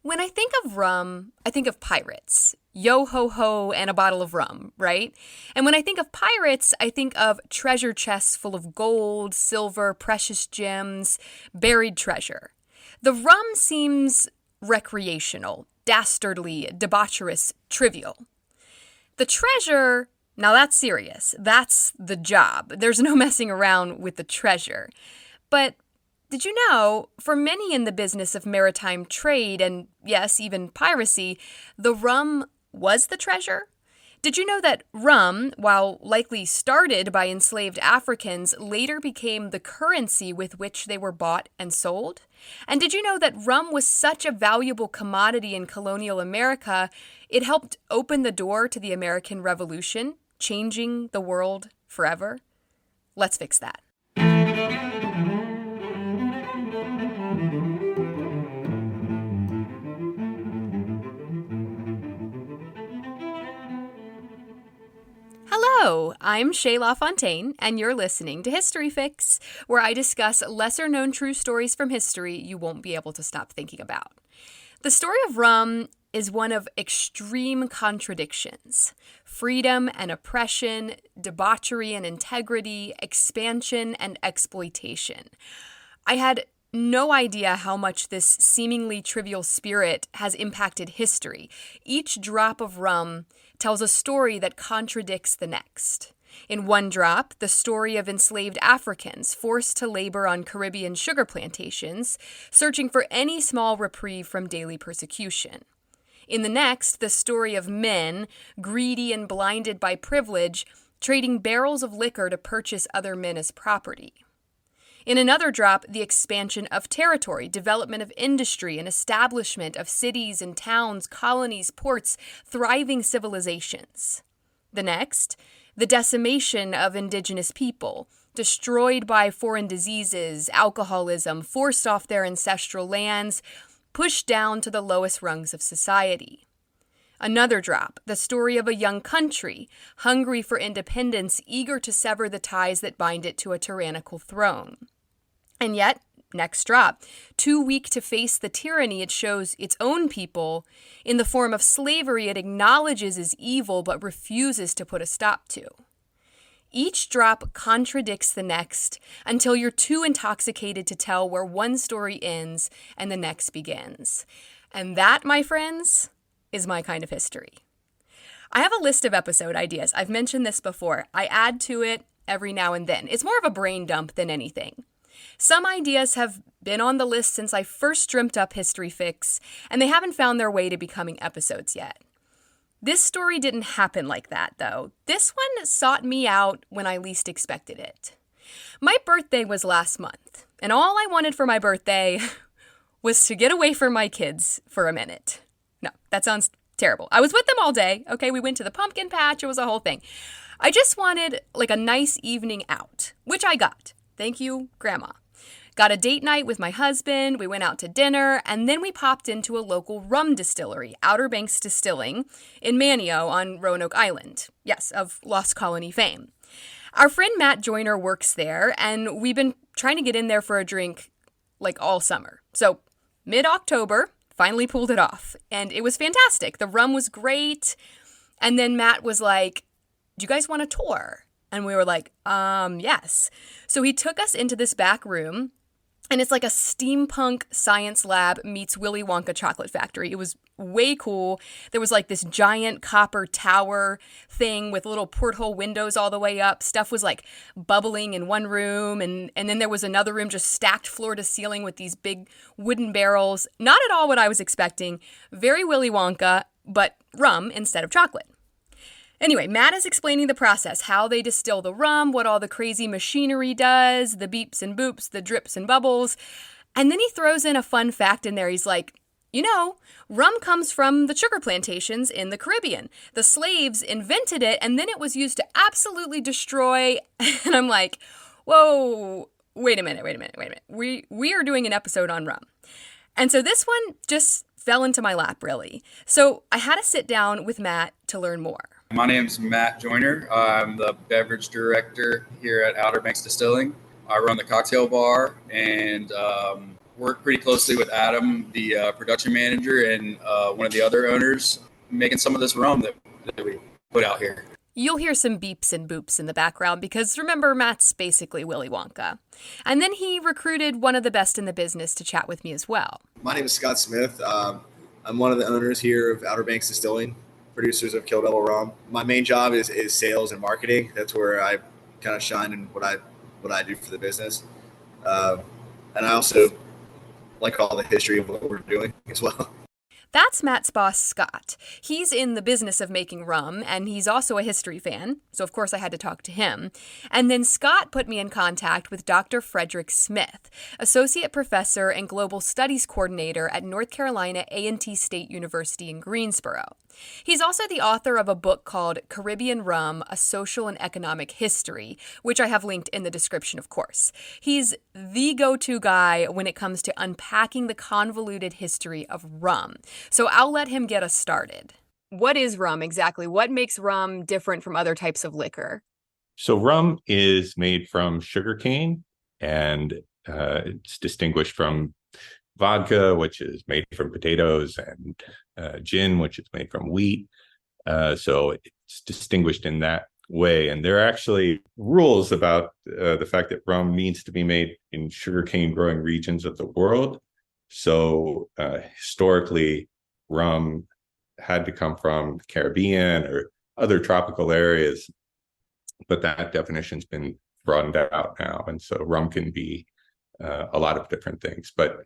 When I think of rum, I think of pirates. Yo ho ho and a bottle of rum, right? And when I think of pirates, I think of treasure chests full of gold, silver, precious gems, buried treasure. The rum seems recreational, dastardly, debaucherous, trivial. The treasure, now that's serious. That's the job. There's no messing around with the treasure. But did you know, for many in the business of maritime trade and, yes, even piracy, the rum was the treasure? Did you know that rum, while likely started by enslaved Africans, later became the currency with which they were bought and sold? And did you know that rum was such a valuable commodity in colonial America, it helped open the door to the American Revolution, changing the world forever? Let's fix that. Hello, I'm Shay LaFontaine, and you're listening to History Fix, where I discuss lesser-known true stories from history you won't be able to stop thinking about. The story of rum is one of extreme contradictions: freedom and oppression, debauchery and integrity, expansion and exploitation. I had no idea how much this seemingly trivial spirit has impacted history. Each drop of rum tells a story that contradicts the next. In one drop, the story of enslaved Africans forced to labor on Caribbean sugar plantations, searching for any small reprieve from daily persecution. In the next, the story of men, greedy and blinded by privilege, trading barrels of liquor to purchase other men as property. In another drop, the expansion of territory, development of industry, and establishment of cities and towns, colonies, ports, thriving civilizations. The next, the decimation of indigenous people, destroyed by foreign diseases, alcoholism, forced off their ancestral lands, pushed down to the lowest rungs of society. Another drop, the story of a young country, hungry for independence, eager to sever the ties that bind it to a tyrannical throne. And yet, next drop, too weak to face the tyranny it shows its own people, in the form of slavery it acknowledges is evil but refuses to put a stop to. Each drop contradicts the next until you're too intoxicated to tell where one story ends and the next begins. And that, my friends, is my kind of history. I have a list of episode ideas. I've mentioned this before. I add to it every now and then. It's more of a brain dump than anything. Some ideas have been on the list since I first dreamt up History Fix, and they haven't found their way to becoming episodes yet. This story didn't happen like that, though. This one sought me out when I least expected it. My birthday was last month, and all I wanted for my birthday was to get away from my kids for a minute. No, that sounds terrible. I was with them all day. Okay, we went to the pumpkin patch. It was a whole thing. I just wanted like a nice evening out, which I got. Thank you, Grandma. Got a date night with my husband, we went out to dinner, and then we popped into a local rum distillery, Outer Banks Distilling, in Manio on Roanoke Island. Yes, of Lost Colony fame. Our friend Matt Joyner works there, and we've been trying to get in there for a drink like all summer. So, mid-October, finally pulled it off, and it was fantastic. The rum was great, and then Matt was like, "Do you guys want a tour?" And we were like, yes. So he took us into this back room, and it's like a steampunk science lab meets Willy Wonka chocolate factory. It was way cool. There was like this giant copper tower thing with little porthole windows all the way up. Stuff was like bubbling in one room, and then there was another room just stacked floor to ceiling with these big wooden barrels. Not at all what I was expecting. Very Willy Wonka, but rum instead of chocolate. Anyway, Matt is explaining the process, how they distill the rum, what all the crazy machinery does, the beeps and boops, the drips and bubbles. And then he throws in a fun fact in there. He's like, you know, rum comes from the sugar plantations in the Caribbean. The slaves invented it, and then it was used to absolutely destroy. And I'm like, whoa, wait a minute. We are doing an episode on rum. And so this one just fell into my lap, really. So I had to sit down with Matt to learn more. My name's Matt Joyner. I'm the beverage director here at Outer Banks Distilling. I run the cocktail bar, and work pretty closely with Adam, the production manager, and one of the other owners, making some of this rum that we put out here. You'll hear some beeps and boops in the background because remember, Matt's basically Willy Wonka. And then he recruited one of the best in the business to chat with me as well. My name is Scott Smith. I'm one of the owners here of Outer Banks Distilling, producers of Kill Devil Rum. My main job is sales and marketing. That's where I kind of shine in what I do for the business. And I also like all the history of what we're doing as well. That's Matt's boss, Scott. He's in the business of making rum, and he's also a history fan, so of course I had to talk to him. And then Scott put me in contact with Dr. Frederick Smith, Associate Professor and Global Studies Coordinator at North Carolina A&T State University in Greensboro. He's also the author of a book called Caribbean Rum, A Social and Economic History, which I have linked in the description, of course. He's the go-to guy when it comes to unpacking the convoluted history of rum. So I'll let him get us started. What is rum exactly? What makes rum different from other types of liquor? So rum is made from sugarcane, and it's distinguished from vodka, which is made from potatoes, and gin, which is made from wheat. So it's distinguished in that way. And there are actually rules about the fact that rum needs to be made in sugarcane growing regions of the world. So historically, rum had to come from the Caribbean or other tropical areas, but that definition's been broadened out now. And so rum can be a lot of different things. But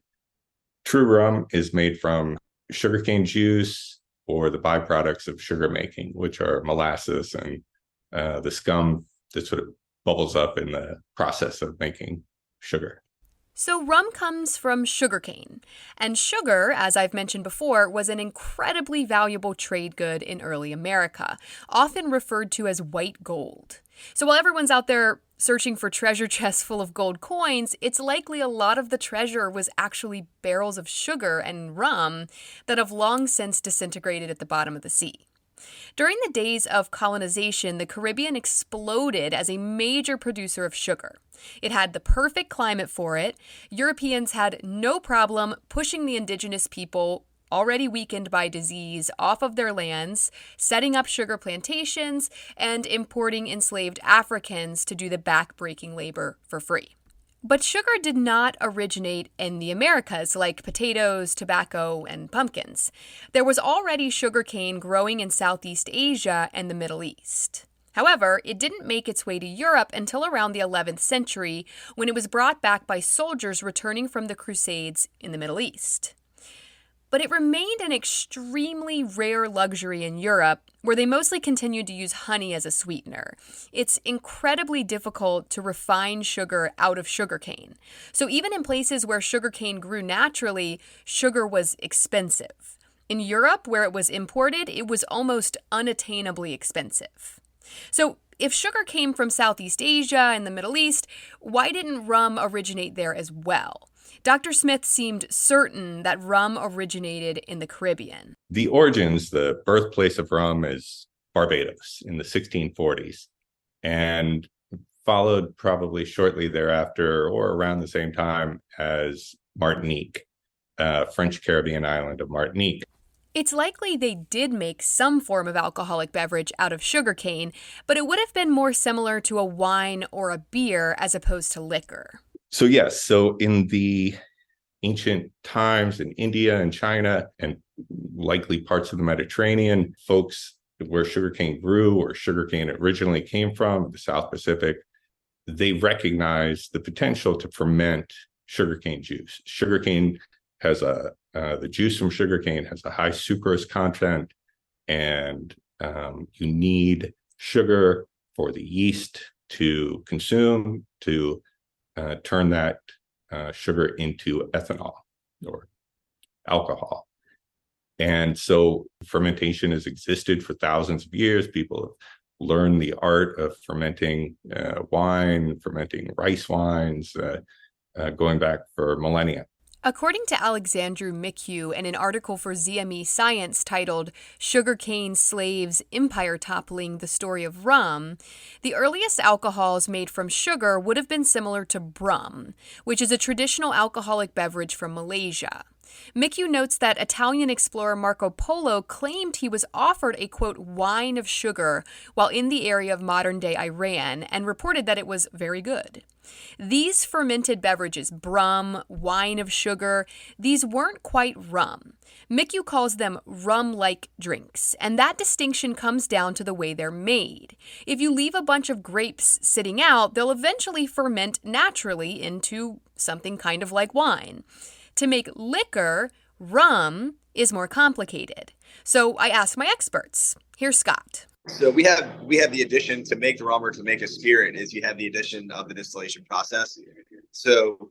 true rum is made from sugarcane juice or the byproducts of sugar making, which are molasses and the scum that sort of bubbles up in the process of making sugar. So rum comes from sugarcane, and sugar, as I've mentioned before, was an incredibly valuable trade good in early America, often referred to as white gold. So while everyone's out there searching for treasure chests full of gold coins, it's likely a lot of the treasure was actually barrels of sugar and rum that have long since disintegrated at the bottom of the sea. During the days of colonization, the Caribbean exploded as a major producer of sugar. It had the perfect climate for it. Europeans had no problem pushing the indigenous people, already weakened by disease, off of their lands, setting up sugar plantations, and importing enslaved Africans to do the back-breaking labor for free. But sugar did not originate in the Americas like potatoes, tobacco, and pumpkins. There was already sugarcane growing in Southeast Asia and the Middle East. However, it didn't make its way to Europe until around the 11th century, when it was brought back by soldiers returning from the Crusades in the Middle East. But it remained an extremely rare luxury in Europe, where they mostly continued to use honey as a sweetener. It's incredibly difficult to refine sugar out of sugarcane. So even in places where sugarcane grew naturally, sugar was expensive. In Europe, where it was imported, it was almost unattainably expensive. So if sugar came from Southeast Asia and the Middle East, why didn't rum originate there as well? Dr. Smith seemed certain that rum originated in the Caribbean. The origins, the birthplace of rum, is Barbados in the 1640s, and followed probably shortly thereafter or around the same time as Martinique, French Caribbean island of Martinique. It's likely they did make some form of alcoholic beverage out of sugarcane, but it would have been more similar to a wine or a beer as opposed to liquor. So yes, so in the ancient times in India and China and likely parts of the Mediterranean, folks where sugarcane grew or sugarcane originally came from, the South Pacific, they recognized the potential to ferment sugarcane juice. Sugarcane has the juice from sugarcane has a high sucrose content, and you need sugar for the yeast to consume to turn that sugar into ethanol or alcohol. And so fermentation has existed for thousands of years. People have learned the art of fermenting wine, fermenting rice wines, going back for millennia. According to Alexandru Micu in an article for ZME Science titled Sugarcane Slaves Empire Toppling the Story of Rum, the earliest alcohols made from sugar would have been similar to brum, which is a traditional alcoholic beverage from Malaysia. Micu notes that Italian explorer Marco Polo claimed he was offered a, quote, wine of sugar while in the area of modern-day Iran and reported that it was very good. These fermented beverages, brum, wine of sugar, these weren't quite rum. Micu calls them rum-like drinks, and that distinction comes down to the way they're made. If you leave a bunch of grapes sitting out, they'll eventually ferment naturally into something kind of like wine. To make liquor, rum is more complicated. So I asked my experts. Here's Scott. So we have the addition to make the rum or to make a spirit is you have the addition of the distillation process. So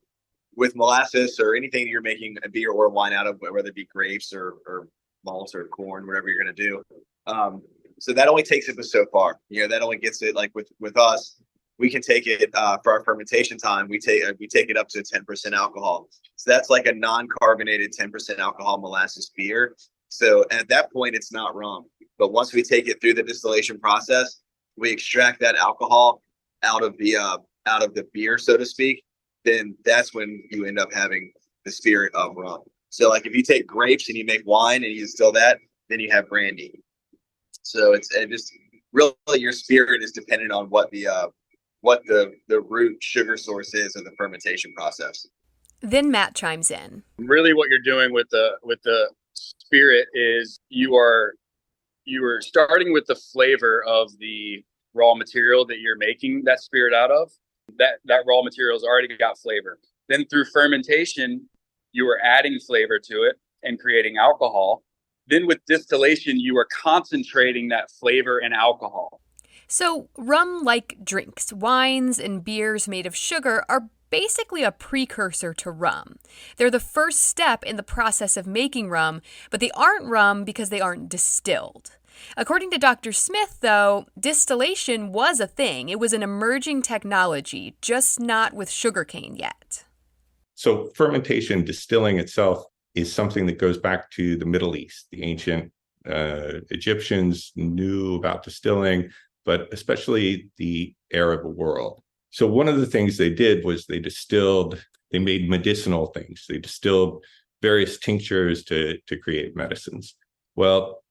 with molasses or anything you're making a beer or wine out of, whether it be grapes or malts or corn, whatever you're going to do. So that only takes it to so far. That only gets it like with us. We can take it for our fermentation time. We take it up to 10% alcohol. So that's like a non-carbonated 10% alcohol molasses beer. So at that point, it's not rum. But once we take it through the distillation process, we extract that alcohol out of the beer, so to speak. Then that's when you end up having the spirit of rum. So like if you take grapes and you make wine and you distill that, then you have brandy. So it just really your spirit is dependent on what the root sugar source is of the fermentation process. Then Matt chimes in. Really what you're doing with the spirit is you are starting with the flavor of the raw material that you're making that spirit out of. That raw material's already got flavor. Then through fermentation, you are adding flavor to it and creating alcohol. Then with distillation, you are concentrating that flavor and alcohol. So rum-like drinks, wines and beers made of sugar are basically a precursor to rum. They're the first step in the process of making rum, but they aren't rum because they aren't distilled. According to Dr. Smith, though, distillation was a thing. It was an emerging technology, just not with sugarcane yet. So fermentation, distilling itself, is something that goes back to the Middle East. The ancient Egyptians knew about distilling, but especially the Arab world. So one of the things they did was they made medicinal things. They distilled various tinctures to create medicines. Well,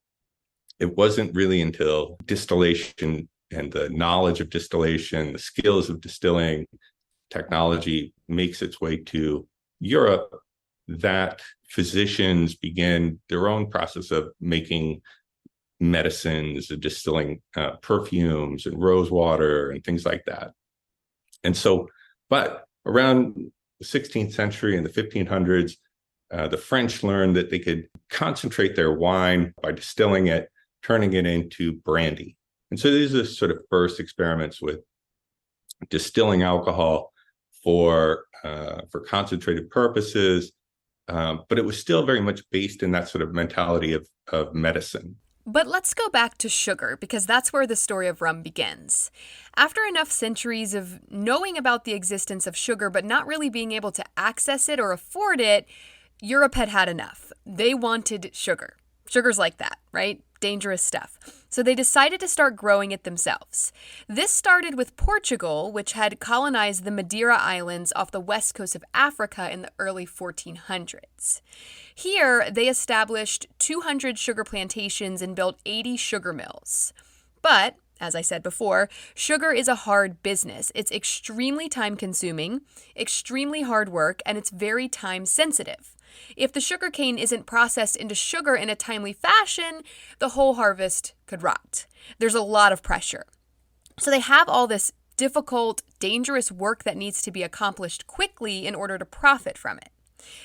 it wasn't really until distillation and the knowledge of distillation, the skills of distilling technology makes its way to Europe that physicians began their own process of making medicines and distilling perfumes and rose water and things like that. And so, but around the 16th century and the 1500s, the French learned that they could concentrate their wine by distilling it, turning it into brandy. And so these are sort of first experiments with distilling alcohol for concentrated purposes, but it was still very much based in that sort of mentality of medicine. But let's go back to sugar, because that's where the story of rum begins. After enough centuries of knowing about the existence of sugar but not really being able to access it or afford it, Europe had enough. They wanted sugar. Sugar's like that, right? Dangerous stuff. So they decided to start growing it themselves. This started with Portugal, which had colonized the Madeira Islands off the west coast of Africa in the early 1400s. Here, they established 200 sugar plantations and built 80 sugar mills. But, as I said before, sugar is a hard business. It's extremely time-consuming, extremely hard work, and it's very time-sensitive. If the sugarcane isn't processed into sugar in a timely fashion, the whole harvest could rot. There's a lot of pressure. So they have all this difficult, dangerous work that needs to be accomplished quickly in order to profit from it.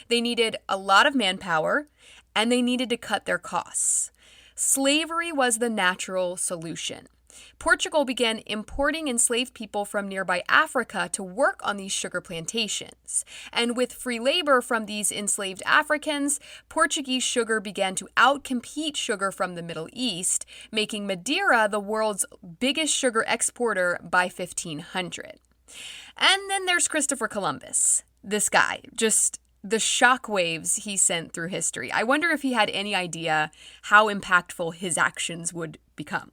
They needed a lot of manpower, and they needed to cut their costs. Slavery was the natural solution. Portugal began importing enslaved people from nearby Africa to work on these sugar plantations. And with free labor from these enslaved Africans, Portuguese sugar began to outcompete sugar from the Middle East, making Madeira the world's biggest sugar exporter by 1500. And then there's Christopher Columbus. This guy, just the shockwaves he sent through history. I wonder if he had any idea how impactful his actions would become.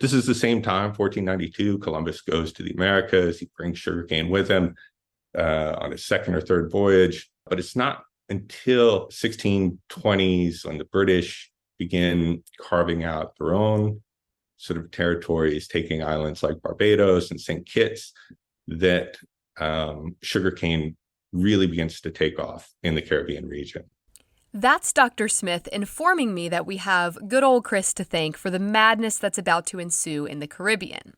This is the same time, 1492, Columbus goes to the Americas. He brings sugarcane with him on his second or third voyage. But it's not until 1620s when the British begin carving out their own sort of territories, taking islands like Barbados and St. Kitts, that sugarcane really begins to take off in the Caribbean region. That's Dr. Smith informing me that we have good old Chris to thank for the madness that's about to ensue in the Caribbean.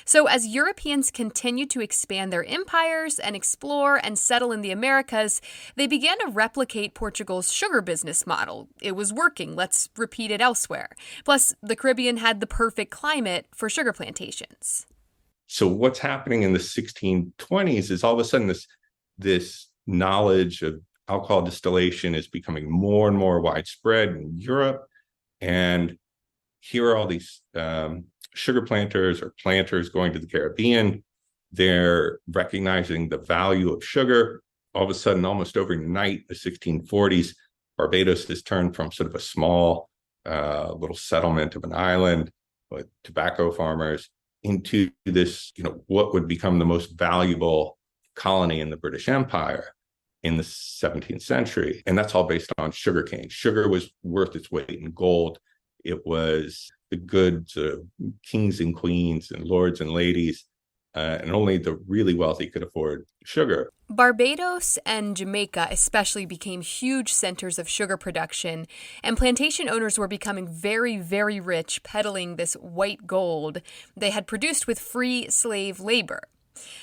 So as Europeans continued to expand their empires and explore and settle in the Americas, they began to replicate Portugal's sugar business model. It was working. Let's repeat it elsewhere. Plus, the Caribbean had the perfect climate for sugar plantations. So what's happening in the 1620s is all of a sudden this knowledge of alcohol distillation is becoming more and more widespread in Europe. And here are all these sugar planters or planters going to the Caribbean. They're recognizing the value of sugar. All of a sudden, almost overnight, the 1640s, Barbados has turned from sort of a small little settlement of an island with tobacco farmers into this, what would become the most valuable colony in the British Empire in the 17th century. And that's all based on sugarcane. Sugar was worth its weight in gold. It was the goods of kings and queens and lords and ladies, and only the really wealthy could afford sugar. Barbados and Jamaica especially became huge centers of sugar production, and plantation owners were becoming very, very rich peddling this white gold they had produced with free slave labor.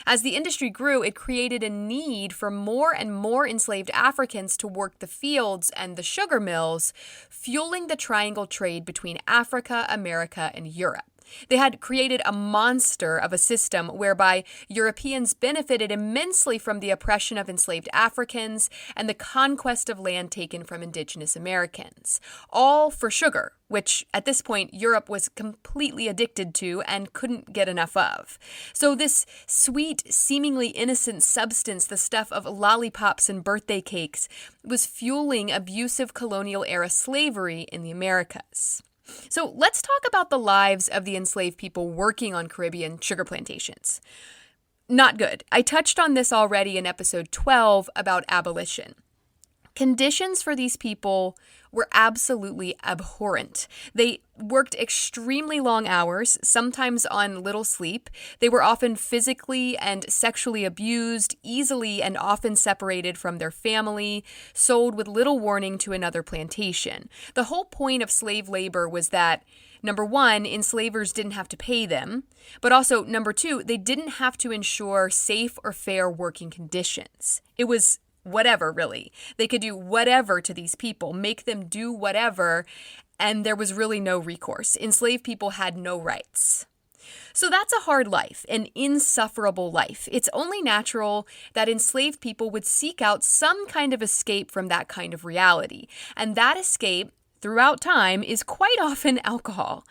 As the industry grew, it created a need for more and more enslaved Africans to work the fields and the sugar mills, fueling the triangle trade between Africa, America, and Europe. They had created a monster of a system whereby Europeans benefited immensely from the oppression of enslaved Africans and the conquest of land taken from indigenous Americans, all for sugar, which at this point Europe was completely addicted to and couldn't get enough of. So this sweet, seemingly innocent substance, the stuff of lollipops and birthday cakes, was fueling abusive colonial-era slavery in the Americas. So let's talk about the lives of the enslaved people working on Caribbean sugar plantations. Not good. I touched on this already in episode 12 about abolition. Conditions for these people were absolutely abhorrent. They worked extremely long hours, sometimes on little sleep. They were often physically and sexually abused, easily and often separated from their family, sold with little warning to another plantation. The whole point of slave labor was that, number one, enslavers didn't have to pay them, but also, number two, they didn't have to ensure safe or fair working conditions. It was whatever, really. They could do whatever to these people, make them do whatever, and there was really no recourse. Enslaved people had no rights. So that's a hard life, an insufferable life. It's only natural that enslaved people would seek out some kind of escape from that kind of reality. And that escape, throughout time, is quite often alcohol.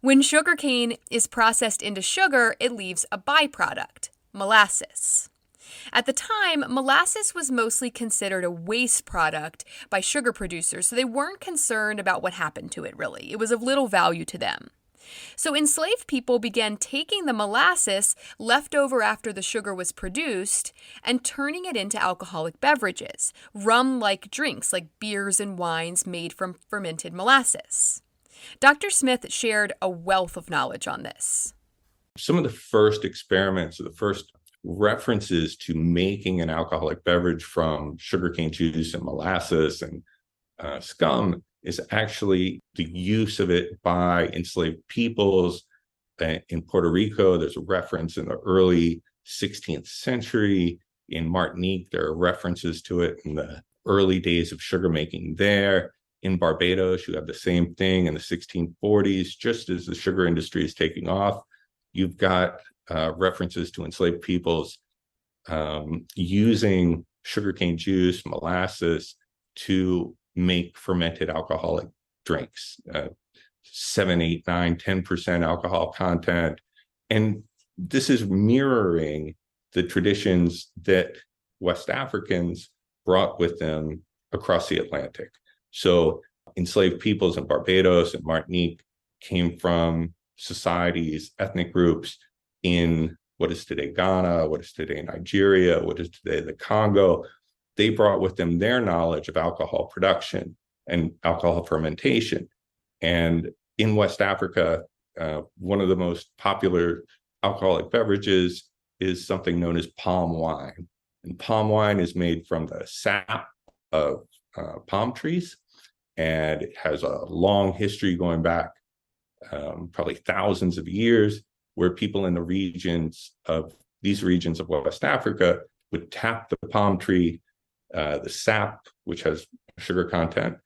When sugarcane is processed into sugar, it leaves a byproduct, molasses. At the time, molasses was mostly considered a waste product by sugar producers, so they weren't concerned about what happened to it, really. It was of little value to them. So enslaved people began taking the molasses left over after the sugar was produced and turning it into alcoholic beverages, rum-like drinks like beers and wines made from fermented molasses. Dr. Smith shared a wealth of knowledge on this. Some of the first experiments, the first references to making an alcoholic beverage from sugarcane juice and molasses and scum is actually the use of it by enslaved peoples in Puerto Rico. There's a reference in the early 16th century. In Martinique, there are references to it in the early days of sugar making there. In Barbados, you have the same thing in the 1640s. Just as the sugar industry is taking off, you've got references to enslaved peoples using sugarcane juice, molasses to make fermented alcoholic drinks, 7, 8, 9, 10% alcohol content. And this is mirroring the traditions that West Africans brought with them across the Atlantic. So enslaved peoples in Barbados and Martinique came from societies, ethnic groups in what is today Ghana, what is today Nigeria, what is today the Congo. They brought with them their knowledge of alcohol production and alcohol fermentation. And in West Africa, one of the most popular alcoholic beverages is something known as palm wine. And palm wine is made from the sap of palm trees, and it has a long history going back probably thousands of years, where people in these regions of West Africa would tap the palm tree, the sap, which has sugar content,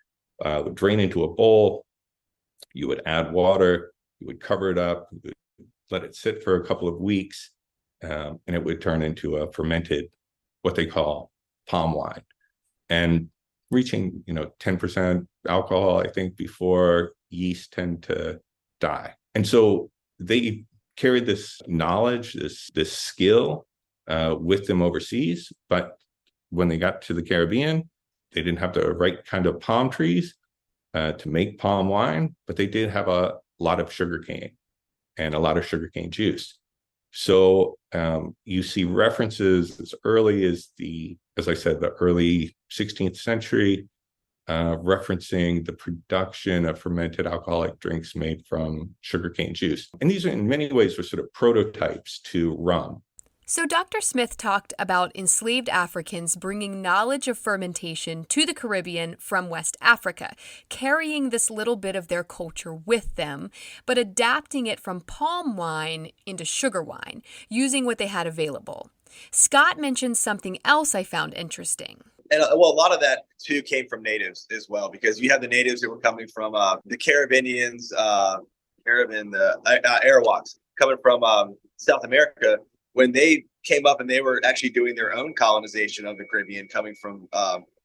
would drain into a bowl. You would add water, you would cover it up, you would let it sit for a couple of weeks, and it would turn into a fermented, what they call palm wine. And reaching 10% alcohol, I think, before yeast tend to die. And so they carried this knowledge, this skill with them overseas. But when they got to the Caribbean, they didn't have the right kind of palm trees to make palm wine, but they did have a lot of sugarcane and a lot of sugarcane juice. So you see references as early as as I said, the early 16th century, referencing the production of fermented alcoholic drinks made from sugarcane juice. And these, in many ways, were sort of prototypes to rum. So Dr. Smith talked about enslaved Africans bringing knowledge of fermentation to the Caribbean from West Africa, carrying this little bit of their culture with them, but adapting it from palm wine into sugar wine, using what they had available. Scott mentioned something else I found interesting. And a lot of that too came from natives as well, because you have the natives that were coming from the Caribbeans, Arawaks coming from South America. When they came up and they were actually doing their own colonization of the Caribbean, coming from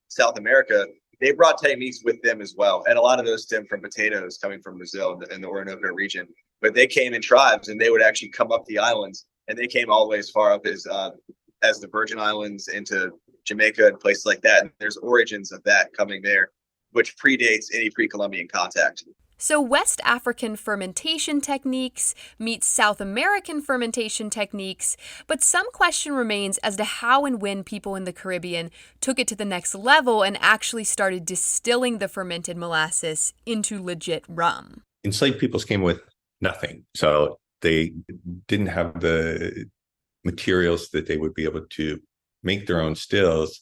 South America, they brought techniques with them as well. And a lot of those stem from potatoes coming from Brazil and the Orinoco region. But they came in tribes, and they would actually come up the islands, and they came all the way as far up as the Virgin Islands into Jamaica and places like that. And there's origins of that coming there, which predates any pre-Columbian contact. So West African fermentation techniques meet South American fermentation techniques, but some question remains as to how and when people in the Caribbean took it to the next level and actually started distilling the fermented molasses into legit rum. Enslaved peoples came with nothing, so they didn't have the materials that they would be able to make their own stills.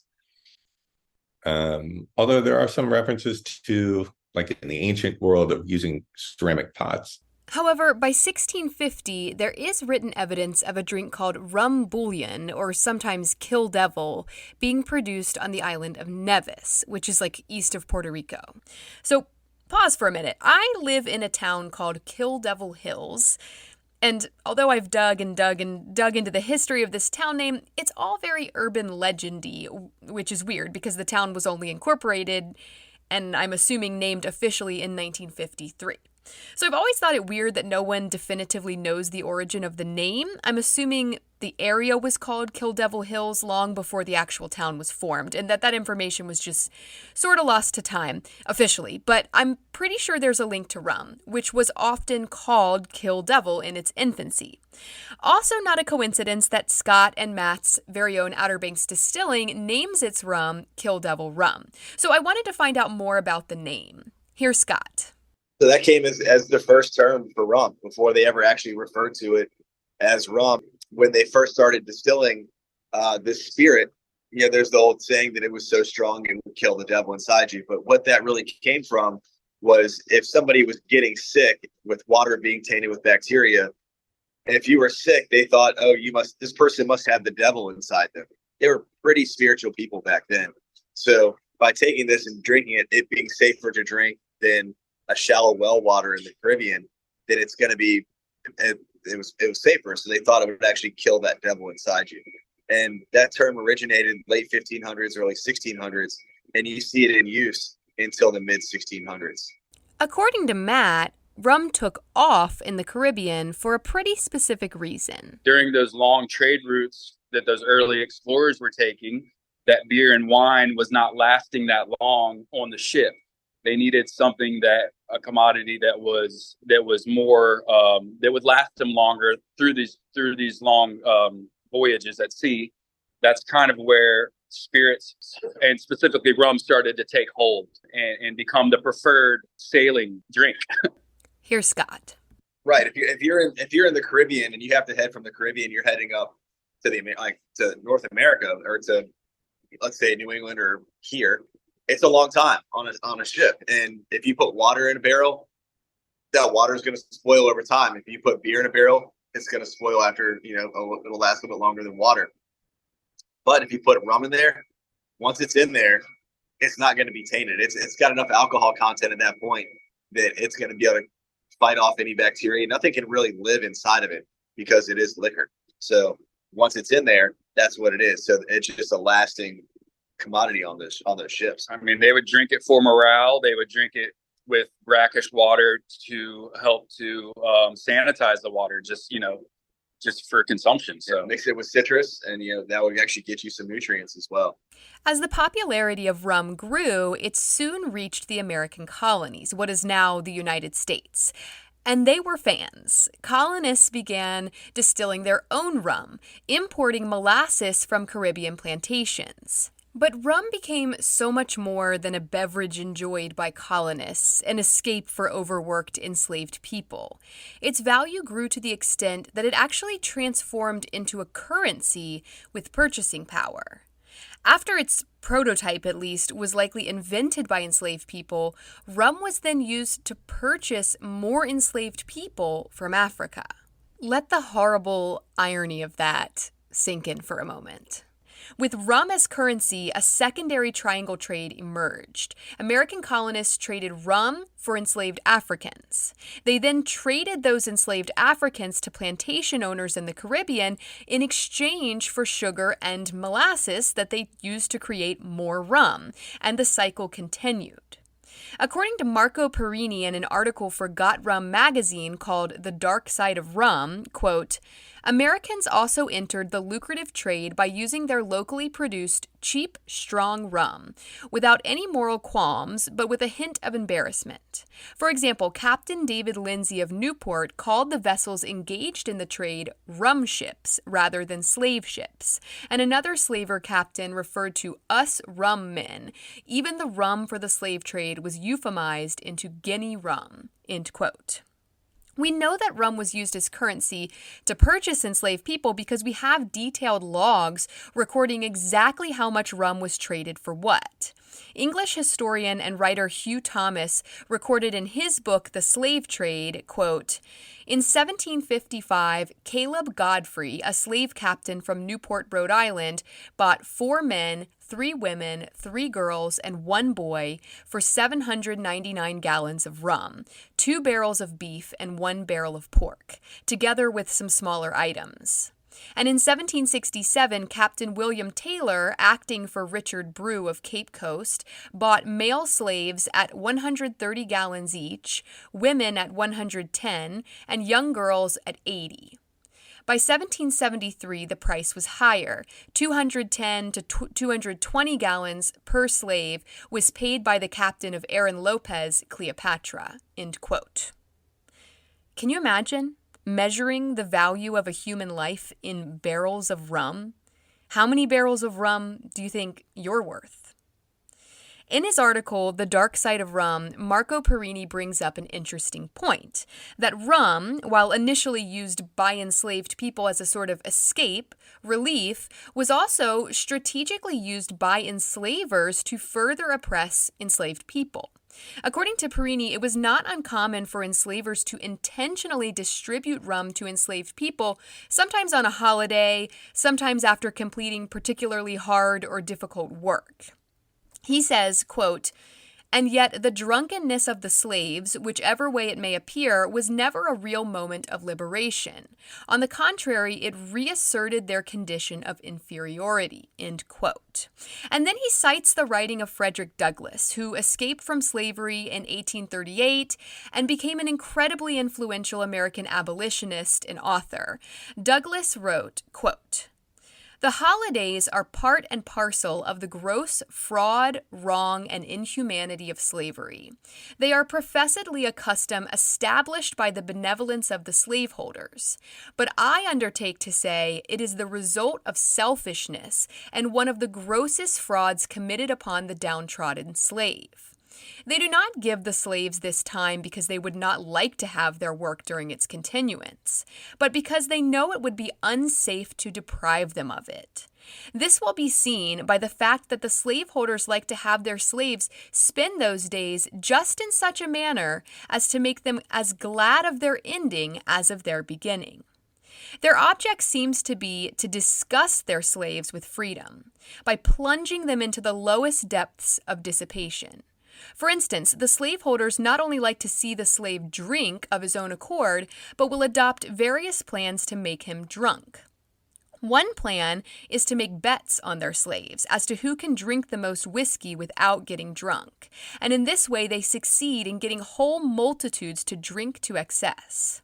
Although there are some references to, like in the ancient world, of using ceramic pots. However, by 1650, there is written evidence of a drink called rum bouillon, or sometimes kill devil, being produced on the island of Nevis, which is like east of Puerto Rico. So pause for a minute. I live in a town called Kill Devil Hills, and although I've dug into the history of this town name, it's all very urban legendy, which is weird because the town was only incorporated, and I'm assuming named officially in 1953. So I've always thought it weird that no one definitively knows the origin of the name. I'm assuming the area was called Kill Devil Hills long before the actual town was formed, and that information was just sort of lost to time officially. But I'm pretty sure there's a link to rum, which was often called Kill Devil in its infancy. Also not a coincidence that Scott and Matt's very own Outer Banks Distilling names its rum Kill Devil Rum. So I wanted to find out more about the name. Here's Scott. So that came as the first term for rum before they ever actually referred to it as rum. When they first started distilling this spirit, there's the old saying that it was so strong it would kill the devil inside you. But what that really came from was if somebody was getting sick with water being tainted with bacteria, and if you were sick, they thought, oh, this person must have the devil inside them. They were pretty spiritual people back then. So by taking this and drinking it, it being safer to drink than a shallow well water in the Caribbean, then it's going to be, it was safer. So they thought it would actually kill that devil inside you. And that term originated late 1500s, early 1600s, and you see it in use until the mid 1600s. According to Matt, rum took off in the Caribbean for a pretty specific reason. During those long trade routes that those early explorers were taking, that beer and wine was not lasting that long on the ship. They needed something a commodity that was more that would last them longer through these long voyages at sea. That's kind of where spirits, and specifically rum, started to take hold and become the preferred sailing drink. Here's Scott. Right. If you're in the Caribbean and you have to head from the Caribbean, you're heading up to to North America, or to, let's say, New England or here. It's a long time on a ship, and if you put water in a barrel, that water is going to spoil over time. If you put beer in a barrel, it's going to spoil after, it'll last a little bit longer than water. But if you put rum in there, once it's in there, it's not going to be tainted. It's got enough alcohol content at that point that it's going to be able to fight off any bacteria. Nothing can really live inside of it because it is liquor. So once it's in there, that's what it is. So it's just a lasting commodity on those ships. I mean, they would drink it for morale. They would drink it with brackish water to help to sanitize the water, just for consumption. So mix it with citrus, and that would actually get you some nutrients as well. As the popularity of rum grew, it soon reached the American colonies, what is now the United States. And they were fans. Colonists began distilling their own rum, importing molasses from Caribbean plantations. But rum became so much more than a beverage enjoyed by colonists, an escape for overworked enslaved people. Its value grew to the extent that it actually transformed into a currency with purchasing power. After its prototype, at least, was likely invented by enslaved people, rum was then used to purchase more enslaved people from Africa. Let the horrible irony of that sink in for a moment. With rum as currency, a secondary triangle trade emerged. American colonists traded rum for enslaved Africans. They then traded those enslaved Africans to plantation owners in the Caribbean in exchange for sugar and molasses that they used to create more rum, and the cycle continued. According to Marco Perini in an article for Got Rum magazine called The Dark Side of Rum, quote, Americans also entered the lucrative trade by using their locally produced, cheap, strong rum, without any moral qualms, but with a hint of embarrassment. For example, Captain David Lindsay of Newport called the vessels engaged in the trade rum ships rather than slave ships, and another slaver captain referred to us rum men. Even the rum for the slave trade was euphemized into Guinea rum, end quote. We know that rum was used as currency to purchase enslaved people because we have detailed logs recording exactly how much rum was traded for what. English historian and writer Hugh Thomas recorded in his book, The Slave Trade, quote, in 1755, Caleb Godfrey, a slave captain from Newport, Rhode Island, bought 4 men, 3 women, 3 girls, and 1 boy for 799 gallons of rum, 2 barrels of beef, and 1 barrel of pork, together with some smaller items. And in 1767, Captain William Taylor, acting for Richard Brew of Cape Coast, bought male slaves at 130 gallons each, women at 110, and young girls at 80. By 1773, the price was higher. 210 to 220 gallons per slave was paid by the captain of Aaron Lopez, Cleopatra, end quote. Can you imagine measuring the value of a human life in barrels of rum? How many barrels of rum do you think you're worth? In his article, The Dark Side of Rum, Marco Perini brings up an interesting point, that rum, while initially used by enslaved people as a sort of escape, relief, was also strategically used by enslavers to further oppress enslaved people. According to Perini, it was not uncommon for enslavers to intentionally distribute rum to enslaved people, sometimes on a holiday, sometimes after completing particularly hard or difficult work. He says, quote, and yet the drunkenness of the slaves, whichever way it may appear, was never a real moment of liberation. On the contrary, it reasserted their condition of inferiority, end quote. And then he cites the writing of Frederick Douglass, who escaped from slavery in 1838 and became an incredibly influential American abolitionist and author. Douglass wrote, quote, The holidays are part and parcel of the gross fraud, wrong, and inhumanity of slavery. They are professedly a custom established by the benevolence of the slaveholders. But I undertake to say it is the result of selfishness and one of the grossest frauds committed upon the downtrodden slave. They do not give the slaves this time because they would not like to have their work during its continuance, but because they know it would be unsafe to deprive them of it. This will be seen by the fact that the slaveholders like to have their slaves spend those days just in such a manner as to make them as glad of their ending as of their beginning. Their object seems to be to disgust their slaves with freedom, by plunging them into the lowest depths of dissipation. For instance, the slaveholders not only like to see the slave drink of his own accord, but will adopt various plans to make him drunk. One plan is to make bets on their slaves as to who can drink the most whiskey without getting drunk, and in this way they succeed in getting whole multitudes to drink to excess.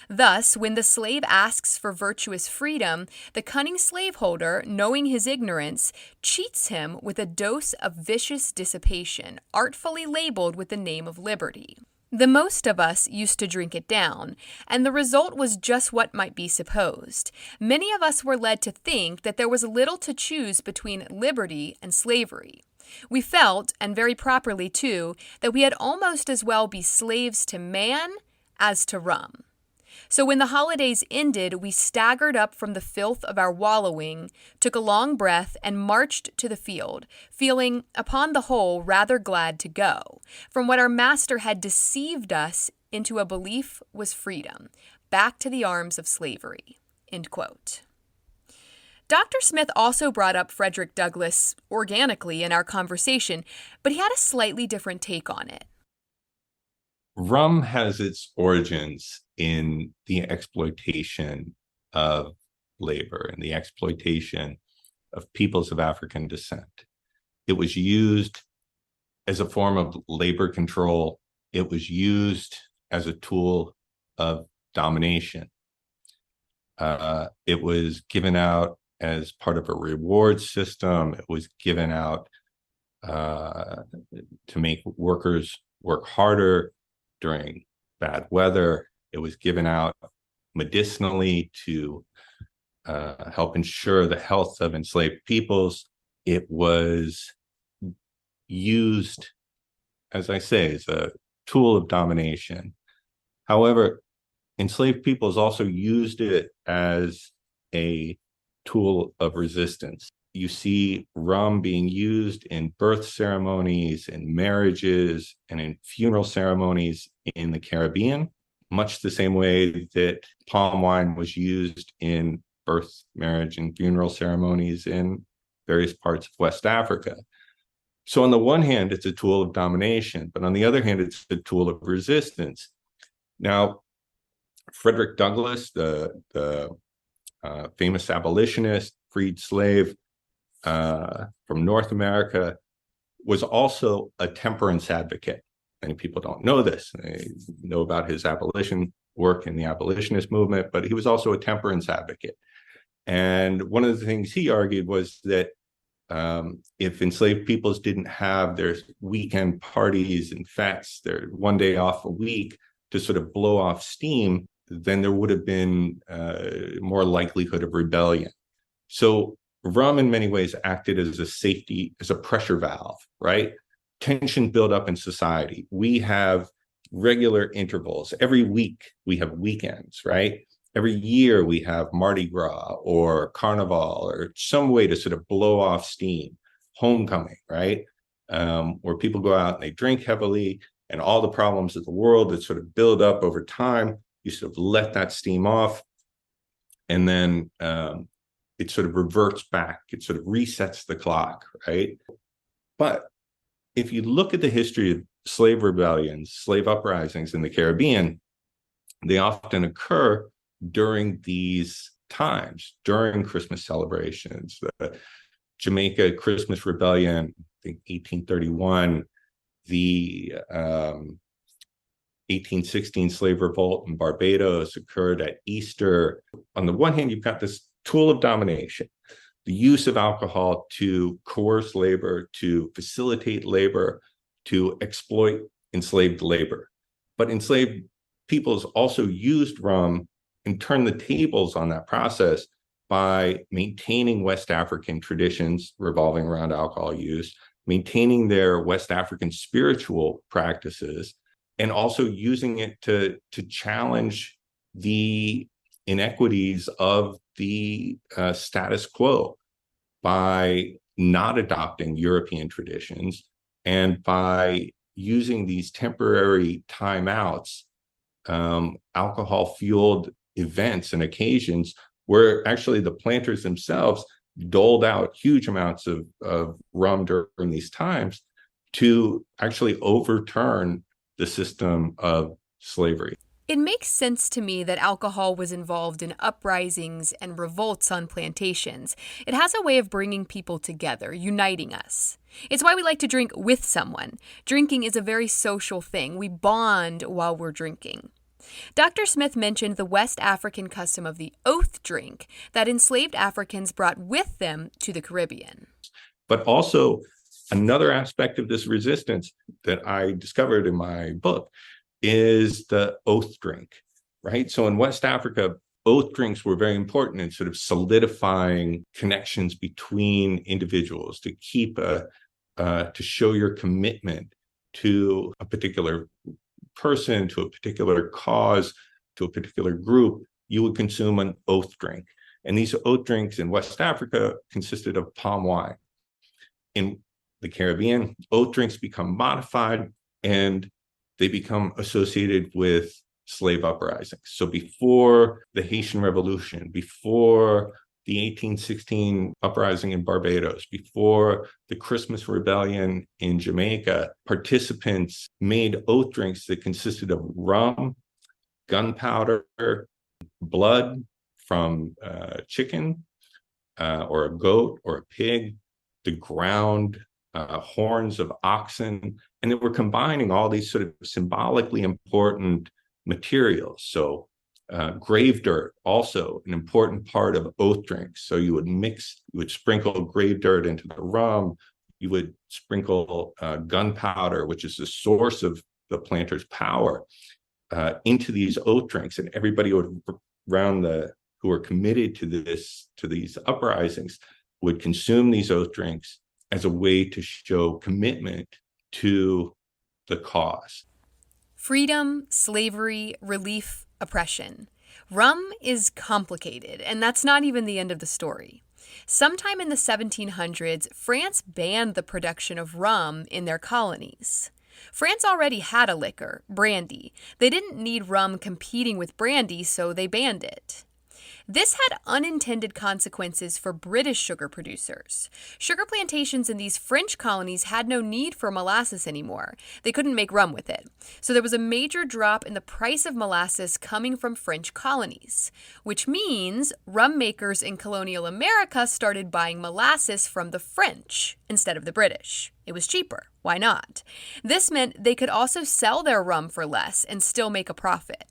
Thus, when the slave asks for virtuous freedom, the cunning slaveholder, knowing his ignorance, cheats him with a dose of vicious dissipation, artfully labeled with the name of liberty. The most of us used to drink it down, and the result was just what might be supposed. Many of us were led to think that there was little to choose between liberty and slavery. We felt, and very properly too, that we had almost as well be slaves to man as to rum. So when the holidays ended, we staggered up from the filth of our wallowing, took a long breath, and marched to the field, feeling, upon the whole, rather glad to go, from what our master had deceived us into a belief was freedom, back to the arms of slavery." End quote. Dr. Smith also brought up Frederick Douglass organically in our conversation, but he had a slightly different take on it. Rum has its origins in the exploitation of labor and the exploitation of peoples of African descent. It was used as a form of labor control. It was used as a tool of domination. It was given out as part of a reward system. It was given out to make workers work harder during bad weather. It was given out medicinally to help ensure the health of enslaved peoples. It was used, as I say, as a tool of domination. However, enslaved peoples also used it as a tool of resistance. You see rum being used in birth ceremonies, in marriages, and in funeral ceremonies in the Caribbean, much the same way that palm wine was used in birth, marriage, and funeral ceremonies in various parts of West Africa. So on the one hand, it's a tool of domination, but on the other hand, it's a tool of resistance. Now, Frederick Douglass, the famous abolitionist, freed slave from North America, was also a temperance advocate. Many people don't know this. They know about his abolition work in the abolitionist movement, but he was also a temperance advocate. And one of the things he argued was that if enslaved peoples didn't have their weekend parties and fetes, their one day off a week to sort of blow off steam, then there would have been more likelihood of rebellion. So rum in many ways acted as a safety, as a pressure valve, right? Tension built up in society. We have regular intervals. Every week we have weekends, right? Every year we have Mardi Gras or Carnival or some way to sort of blow off steam, homecoming, right? Where people go out and they drink heavily, and all the problems of the world that sort of build up over time, you sort of let that steam off, and then it sort of reverts back. It sort of resets the clock, right? But if you look at the history of slave rebellions, slave uprisings in the Caribbean, they often occur during these times, during Christmas celebrations. The Jamaica Christmas Rebellion, I think 1831, the 1816 slave revolt in Barbados occurred at Easter. On the one hand, you've got this tool of domination. the use of alcohol to coerce labor, to facilitate labor, to exploit enslaved labor. But enslaved peoples also used rum and turned the tables on that process by maintaining West African traditions revolving around alcohol use, maintaining their West African spiritual practices, and also using it to challenge the inequities of the status quo by not adopting European traditions and by using these temporary timeouts, alcohol-fueled events and occasions where actually the planters themselves doled out huge amounts of rum during these times to actually overturn the system of slavery. It makes sense to me that alcohol was involved in uprisings and revolts on plantations. It has a way of bringing people together, uniting us. It's why we like to drink with someone. Drinking is a very social thing. We bond while we're drinking. Dr. Smith mentioned the West African custom of the oath drink that enslaved Africans brought with them to the Caribbean. But also, another aspect of this resistance that I discovered in my book is the oath drink, right? So in West Africa, oath drinks were very important in sort of solidifying connections between individuals to keep to show your commitment to a particular person, to a particular cause, to a particular group. You would consume an oath drink. And these oath drinks in West Africa consisted of palm wine. In the Caribbean, oath drinks become modified and they become associated with slave uprisings. So before the Haitian Revolution, before the 1816 uprising in Barbados, before the Christmas Rebellion in Jamaica, participants made oath drinks that consisted of rum, gunpowder, blood from chicken or a goat or a pig, the ground horns of oxen, and they were combining all these sort of symbolically important materials. So grave dirt, also an important part of oath drinks. So you would sprinkle grave dirt into the rum, you would sprinkle gunpowder, which is the source of the planter's power, into these oath drinks, and everybody would who were committed to these uprisings would consume these oath drinks as a way to show commitment to the cause. Freedom, slavery, relief, oppression. Rum is complicated, and that's not even the end of the story. Sometime in the 1700s, France banned the production of rum in their colonies. France already had a liquor, brandy. They didn't need rum competing with brandy, so they banned it. This had unintended consequences for British sugar producers. Sugar plantations in these French colonies had no need for molasses anymore. They couldn't make rum with it. So there was a major drop in the price of molasses coming from French colonies, which means rum makers in colonial America started buying molasses from the French instead of the British. It was cheaper. Why not? This meant they could also sell their rum for less and still make a profit.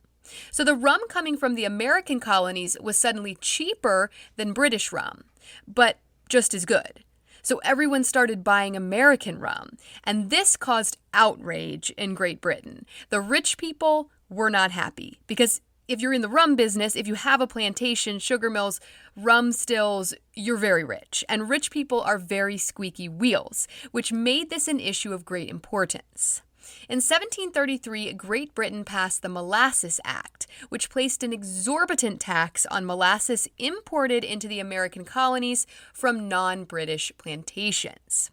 So the rum coming from the American colonies was suddenly cheaper than British rum, but just as good. So everyone started buying American rum, and this caused outrage in Great Britain. The rich people were not happy because if you're in the rum business, if you have a plantation, sugar mills, rum stills, you're very rich. And rich people are very squeaky wheels, which made this an issue of great importance. In 1733, Great Britain passed the Molasses Act, which placed an exorbitant tax on molasses imported into the American colonies from non-British plantations.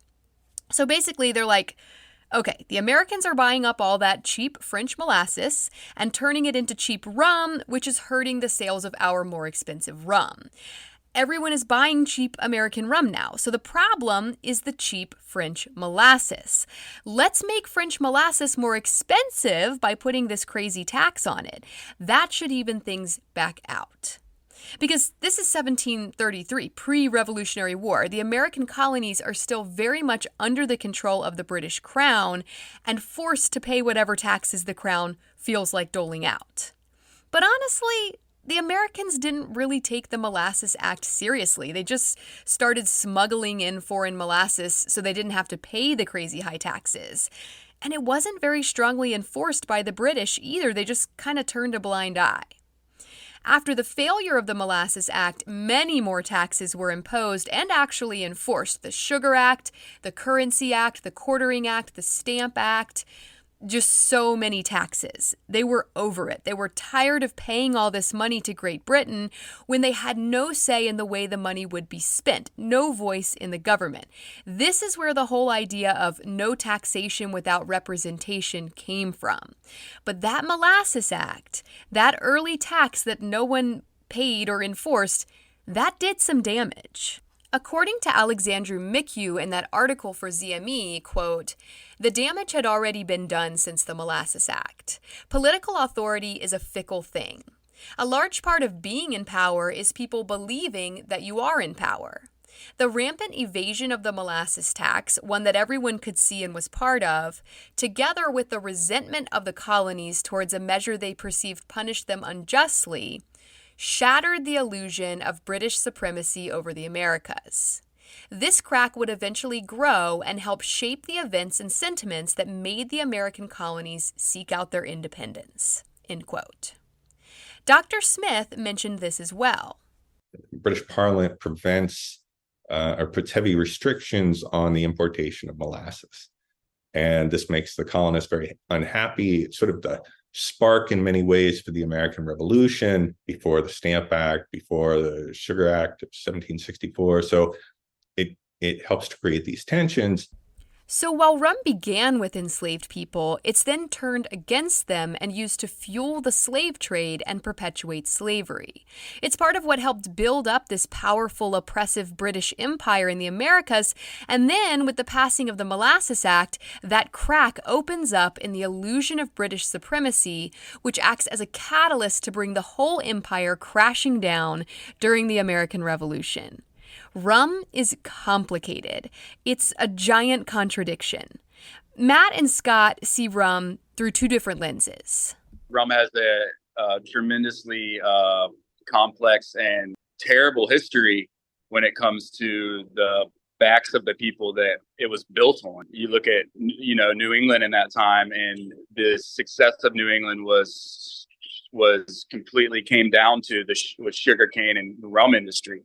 So basically, they're like, okay, the Americans are buying up all that cheap French molasses and turning it into cheap rum, which is hurting the sales of our more expensive rum. Everyone is buying cheap American rum now, so the problem is the cheap French molasses. Let's make French molasses more expensive by putting this crazy tax on it. That should even things back out. Because this is 1733, pre-Revolutionary War. The American colonies are still very much under the control of the British Crown and forced to pay whatever taxes the Crown feels like doling out. But honestly, the Americans didn't really take the Molasses Act seriously. They just started smuggling in foreign molasses so they didn't have to pay the crazy high taxes. And it wasn't very strongly enforced by the British either. They just kind of turned a blind eye. After the failure of the Molasses Act, many more taxes were imposed and actually enforced. The Sugar Act, the Currency Act, the Quartering Act, the Stamp Act. Just so many taxes. They were over it. They were tired of paying all this money to Great Britain when they had no say in the way the money would be spent, no voice in the government. This is where the whole idea of no taxation without representation came from. But that Molasses Act, that early tax that no one paid or enforced, that did some damage. According to Alexandru Micu in that article for ZME, quote, "The damage had already been done since the Molasses Act. Political authority is a fickle thing. A large part of being in power is people believing that you are in power. The rampant evasion of the molasses tax, one that everyone could see and was part of, together with the resentment of the colonies towards a measure they perceived punished them unjustly, shattered the illusion of British supremacy over the Americas. This crack would eventually grow and help shape the events and sentiments that made the American colonies seek out their independence." End quote. Dr. Smith mentioned this as well. British Parliament prevents or puts heavy restrictions on the importation of molasses. And this makes the colonists very unhappy. It's sort of the spark in many ways for the American Revolution, before the Stamp Act, before the Sugar Act of 1764. So it helps to create these tensions. So while rum began with enslaved people, it's then turned against them and used to fuel the slave trade and perpetuate slavery. It's part of what helped build up this powerful, oppressive British Empire in the Americas, and then with the passing of the Molasses Act, that crack opens up in the illusion of British supremacy, which acts as a catalyst to bring the whole empire crashing down during the American Revolution. Rum is complicated. It's a giant contradiction. Matt and Scott see rum through two different lenses. Rum has a tremendously complex and terrible history when it comes to the backs of the people that it was built on. You look at, New England in that time, and the success of New England was completely came down to with sugarcane and the rum industry.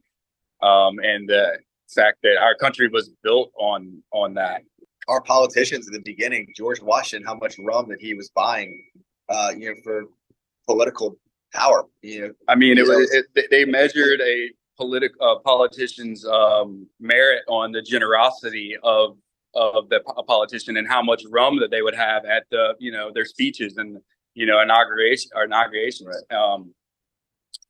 And the fact that our country was built on that. Our politicians in the beginning, George Washington, how much rum that he was buying, for political power. I mean, they measured a politician's merit on the generosity of the politician and how much rum that they would have at their speeches and inauguration. Right.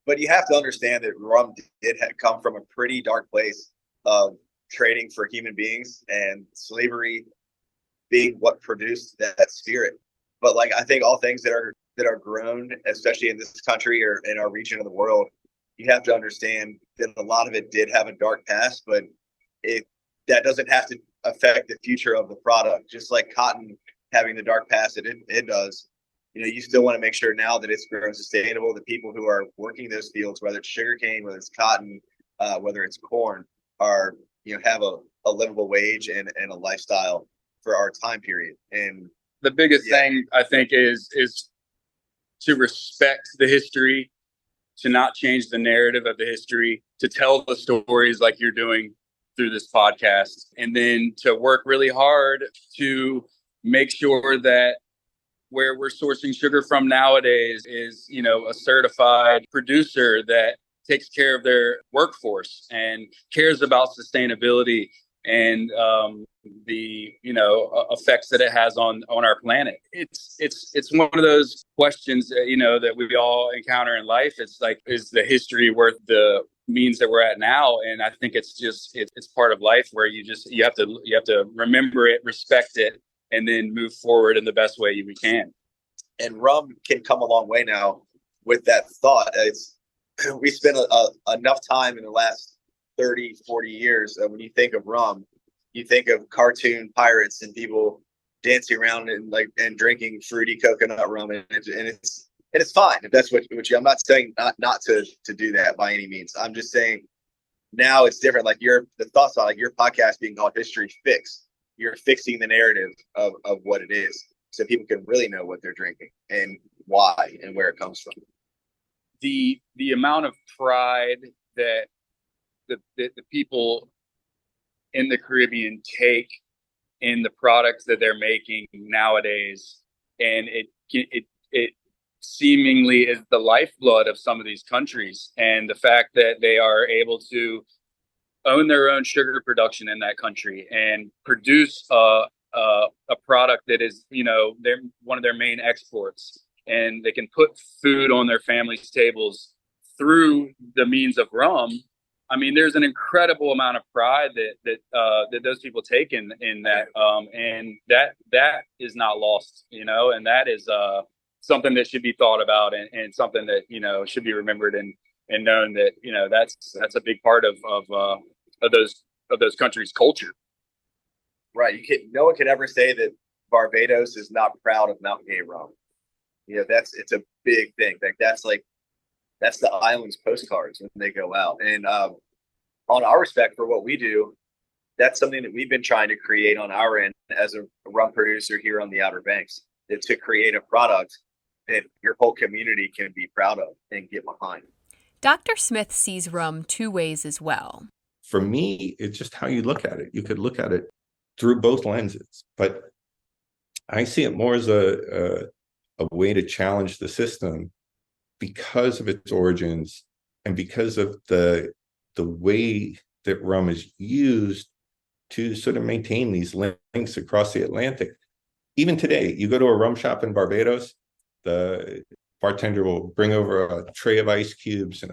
But you have to understand that rum did come from a pretty dark place of trading for human beings and slavery being what produced that spirit. But I think all things that are grown, especially in this country or in our region of the world, you have to understand that a lot of it did have a dark past, but that doesn't have to affect the future of the product. Just like cotton having the dark past it does. You still want to make sure now that it's grown sustainable. The people who are working those fields, whether it's sugarcane, whether it's cotton, whether it's corn, are have a livable wage and a lifestyle for our time period. And the biggest thing I think is to respect the history, to not change the narrative of the history, to tell the stories like you're doing through this podcast, and then to work really hard to make sure that where we're sourcing sugar from nowadays is, a certified producer that takes care of their workforce and cares about sustainability and the effects that it has on our planet. It's one of those questions that we all encounter in life. It's like, is the history worth the means that we're at now? And I think it's part of life where you have to remember it, respect it, and then move forward in the best way we can. And rum can come a long way now with that thought. We spent enough time in the last 30, 40 years. When you think of rum, you think of cartoon pirates and people dancing around and drinking fruity coconut rum. And And it's fine if that's what you, I'm not saying not to do that by any means. I'm just saying now it's different. Like the thoughts on like your podcast being called History Fix, you're fixing the narrative of what it is so people can really know what they're drinking and why and where it comes from. The amount of pride that the people in the Caribbean take in the products that they're making nowadays, and it seemingly is the lifeblood of some of these countries, and the fact that they are able to own their own sugar production in that country and produce a product that is, they're one of their main exports, and they can put food on their families' tables through the means of rum. I mean, there's an incredible amount of pride that those people take in that, and that is not lost, and that is something that should be thought about, and something that should be remembered and known that that's a big part of those countries' culture. Right. No one can ever say that Barbados is not proud of Mount Gay rum. It's a big thing. That's the island's postcards when they go out. And on our respect for what we do, that's something that we've been trying to create on our end as a rum producer here on the Outer Banks, to create a product that your whole community can be proud of and get behind. Dr. Smith sees rum two ways as well. For me, it's just how you look at it. You could look at it through both lenses, but I see it more as a way to challenge the system because of its origins and because of the way that rum is used to sort of maintain these links across the Atlantic. Even today, you go to a rum shop in Barbados, the bartender will bring over a tray of ice cubes and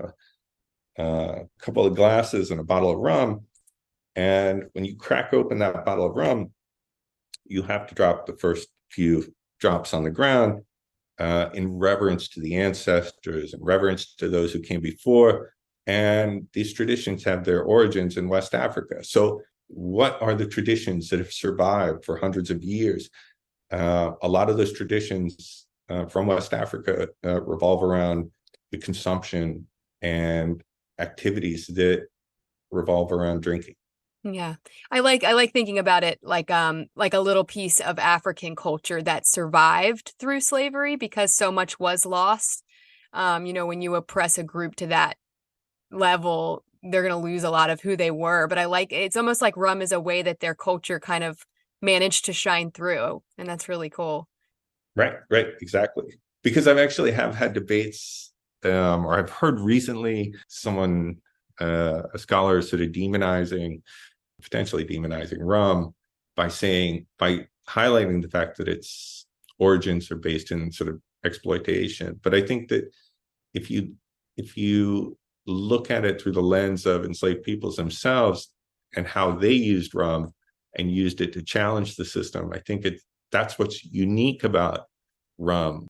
a couple of glasses and a bottle of rum. And when you crack open that bottle of rum, you have to drop the first few drops on the ground in reverence to the ancestors and reverence to those who came before. And these traditions have their origins in West Africa. So what are the traditions that have survived for hundreds of years? A lot of those traditions from West Africa revolve around the consumption and activities that revolve around drinking. Yeah. I like thinking about it like a little piece of African culture that survived through slavery because so much was lost. When you oppress a group to that level, they're going to lose a lot of who they were. But it's almost like rum is a way that their culture kind of managed to shine through. And that's really cool. Right, exactly. Because I've actually had debates, or I've heard recently someone, a scholar, sort of potentially demonizing rum by highlighting the fact that its origins are based in sort of exploitation. But I think that if you look at it through the lens of enslaved peoples themselves and how they used rum and used it to challenge the system, I think that's what's unique about rum.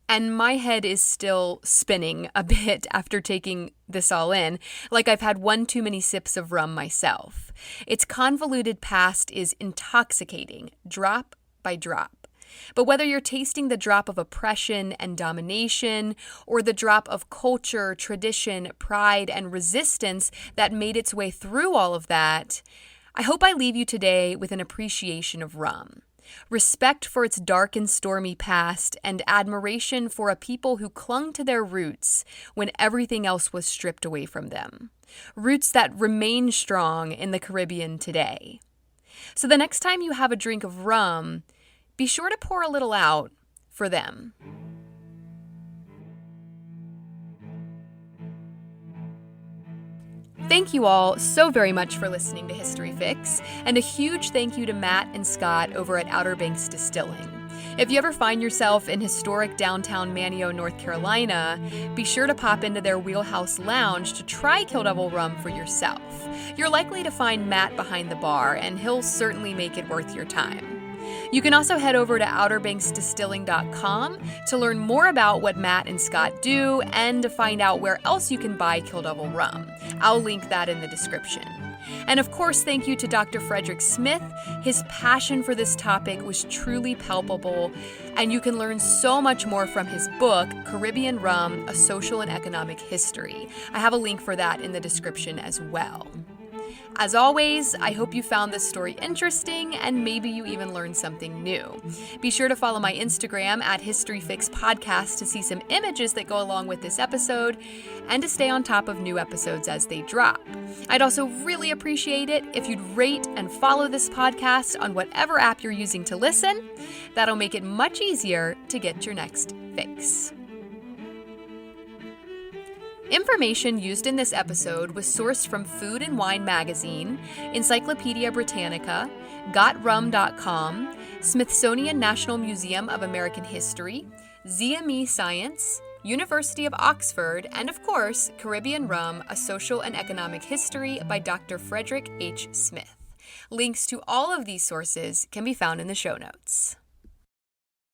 And my head is still spinning a bit after taking this all in, like I've had one too many sips of rum myself. Its convoluted past is intoxicating, drop by drop. But whether you're tasting the drop of oppression and domination, or the drop of culture, tradition, pride, and resistance that made its way through all of that, I hope I leave you today with an appreciation of rum. Respect for its dark and stormy past, and admiration for a people who clung to their roots when everything else was stripped away from them. Roots that remain strong in the Caribbean today. So the next time you have a drink of rum, be sure to pour a little out for them. Thank you all so very much for listening to History Fix, and a huge thank you to Matt and Scott over at Outer Banks Distilling. If you ever find yourself in historic downtown Manio, North Carolina, be sure to pop into their Wheelhouse Lounge to try Kill Devil rum for yourself. You're likely to find Matt behind the bar, and he'll certainly make it worth your time. You can also head over to outerbanksdistilling.com to learn more about what Matt and Scott do and to find out where else you can buy Kill Devil rum. I'll link that in the description. And of course, thank you to Dr. Frederick Smith. His passion for this topic was truly palpable, and you can learn so much more from his book, Caribbean Rum, A Social and Economic History. I have a link for that in the description as well. As always, I hope you found this story interesting and maybe you even learned something new. Be sure to follow my Instagram at HistoryFixPodcast to see some images that go along with this episode and to stay on top of new episodes as they drop. I'd also really appreciate it if you'd rate and follow this podcast on whatever app you're using to listen. That'll make it much easier to get your next fix. Information used in this episode was sourced from Food and Wine Magazine, Encyclopedia Britannica, GotRum.com, Smithsonian National Museum of American History, ZME Science, University of Oxford, and of course, Caribbean Rum, A Social and Economic History by Dr. Frederick H. Smith. Links to all of these sources can be found in the show notes.